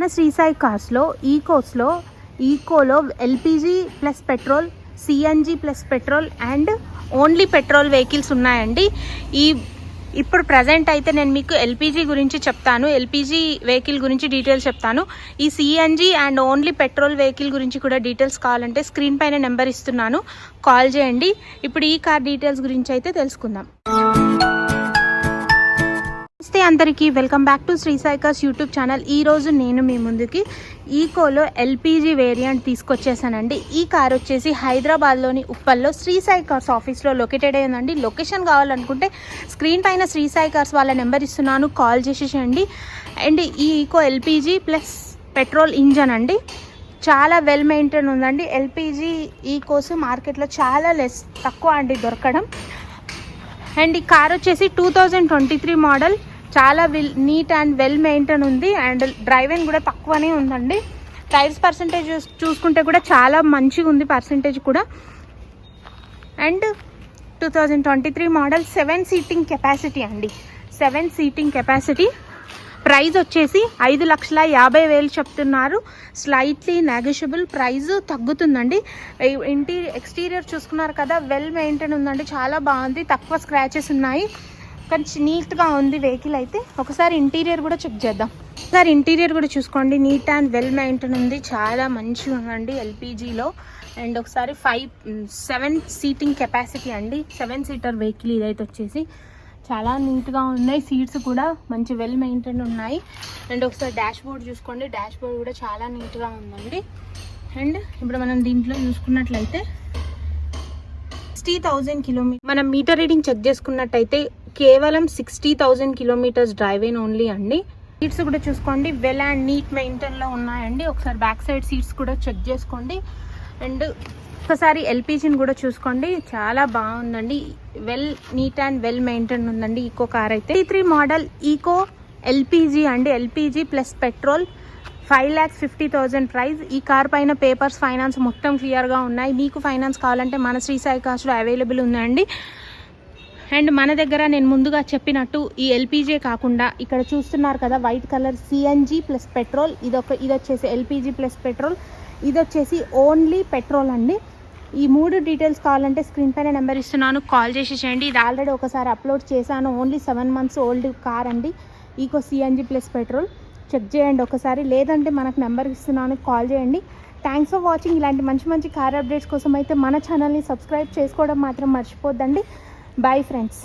మన శ్రీ సాయి కార్స్లో ఈకోలో LPG plus petrol, CNG plus petrol and only petrol vehicles ఉన్నాయండి. ఇప్పుడు ప్రజెంట్ అయితే నేను మీకు ఎల్పిజి గురించి చెప్తాను, ఎల్పిజి వెహికల్ గురించి డీటెయిల్స్ చెప్తాను. ఈ CNG and only petrol vehicle గురించి కూడా డీటెయిల్స్ కావాలంటే స్క్రీన్ పైన నెంబర్ ఇస్తున్నాను, కాల్ చేయండి. ఇప్పుడు ఈ కార్ డీటెయిల్స్ గురించి అయితే తెలుసుకుందాం. నమస్తే అందరికీ, welcome back to Sri Sai cars YouTube channel. ఈరోజు నేను మీ ముందుకి ఈకోలో ఎల్పిజి వేరియంట్ తీసుకొచ్చేసానండి. ఈ కార్ వచ్చేసి హైదరాబాద్లోని ఉప్పల్లో శ్రీ సాయి కార్స్ ఆఫీస్లో లొకేటెడ్ అయ్యిందండి. లొకేషన్ కావాలనుకుంటే స్క్రీన్ పైన శ్రీ సాయి కార్స్ వాళ్ళ నెంబర్ ఇస్తున్నాను, కాల్ చేసేసేయండి. అండ్ ఈ Eeco LPG plus petrol engine అండి, చాలా వెల్ మెయింటైన్ ఉందండి. ఎల్పిజి ఈకోస్ మార్కెట్లో చాలా తక్కువ అండి దొరకడం. అండ్ ఈ కార్ వచ్చేసి 2023 మోడల్, చాలా నీట్ అండ్ వెల్ మెయింటైన్ ఉంది. అండ్ డ్రైవింగ్ కూడా తక్కువనే ఉందండి. టైర్స్ పర్సంటేజ్ చూసుకుంటే కూడా చాలా మంచిగా ఉంది పర్సంటేజ్ కూడా. అండ్ 2023 మోడల్ 7 సీటింగ్ కెపాసిటీ అండి, 7 సీటింగ్ కెపాసిటీ. ప్రైస్ వచ్చేసి 5,50,000 చెప్తున్నారు. స్లైట్లీ నెగోషియబుల్, ప్రైస్ తగ్గుతుందండి. ఎక్స్టీరియర్ చూసుకున్నారు కదా, వెల్ మెయింటైన్ ఉందండి, చాలా బాగుంది, తక్కువ స్క్రాచెస్ ఉన్నాయి, కానీ నీట్గా ఉంది వెహికల్ అయితే. ఒకసారి ఇంటీరియర్ కూడా చెక్ చేద్దాం. ఒకసారి ఇంటీరియర్ కూడా చూసుకోండి, నీట్ అండ్ వెల్ మెయింటైన్ ఉంది, చాలా మంచిగా ఉందండి ఎల్పిజిలో. అండ్ ఒకసారి 7 సీటింగ్ కెపాసిటీ అండి, 7 సీటర్ వెహికల్ ఇదైతే వచ్చేసి చాలా నీట్గా ఉన్నాయి. సీట్స్ కూడా మంచి వెల్ మెయింటైన్ ఉన్నాయి. అండ్ ఒకసారి డాష్ బోర్డ్ చూసుకోండి, డాష్ బోర్డ్ కూడా చాలా నీట్గా ఉందండి. అండ్ ఇప్పుడు మనం దీంట్లో చూసుకున్నట్లయితే 60,000 కిలోమీటర్, మనం మీటర్ రీడింగ్ చెక్ చేసుకున్నట్టయితే కేవలం 60,000 కిలోమీటర్స్ డ్రైవ్ అయిన ఓన్లీ అండి. సీట్స్ కూడా చూసుకోండి, వెల్ అండ్ నీట్ మెయింటైన్లో ఉన్నాయండి. ఒకసారి బ్యాక్ సైడ్ సీట్స్ కూడా చెక్ చేసుకోండి. అండ్ ఒకసారి ఎల్పిజిని కూడా చూసుకోండి, చాలా బాగుందండి, well neat and well maintain ఉందండి ఈకో కార్ అయితే. 3 మోడల్ ఈకో ఎల్పిజి అండి, ఎల్పిజి ప్లస్ పెట్రోల్, 5,50,000 ప్రైస్. ఈ కార్ పైన పేపర్స్, ఫైనాన్స్ మొత్తం క్లియర్గా ఉన్నాయి. మీకు ఫైనాన్స్ కావాలంటే మన శ్రీ సాయి కార్స్లో అవైలబుల్ ఉందండి. అండ్ మన దగ్గర నేను ముందుగా చెప్పినట్టు ఈ ఎల్పిజే కాకుండా ఇక్కడ చూస్తున్నారు కదా white colour CNG plus petrol, ఇది వచ్చేసి ఎల్పిజి ప్లస్ పెట్రోల్, ఇది వచ్చేసి ఓన్లీ పెట్రోల్ అండి. ఈ 3 డీటెయిల్స్ కావాలంటే స్క్రీన్ పైన నెంబర్ ఇస్తున్నాను, కాల్ చేసేసేయండి. ఇది ఆల్రెడీ ఒకసారి అప్లోడ్ చేశాను, ఓన్లీ 7 months ఓల్డ్ కార్ అండి Eeco CNG plus petrol. Check చేయండి ఒకసారి, లేదంటే మనకు నెంబర్ ఇస్తున్నాను, కాల్ చేయండి. Thanks for watching. ఇలాంటి మంచి కార్ అప్డేట్స్ కోసం అయితే మన ఛానల్ని సబ్స్క్రైబ్ చేసుకోవడం మాత్రం మర్చిపోద్దండి. Bye friends.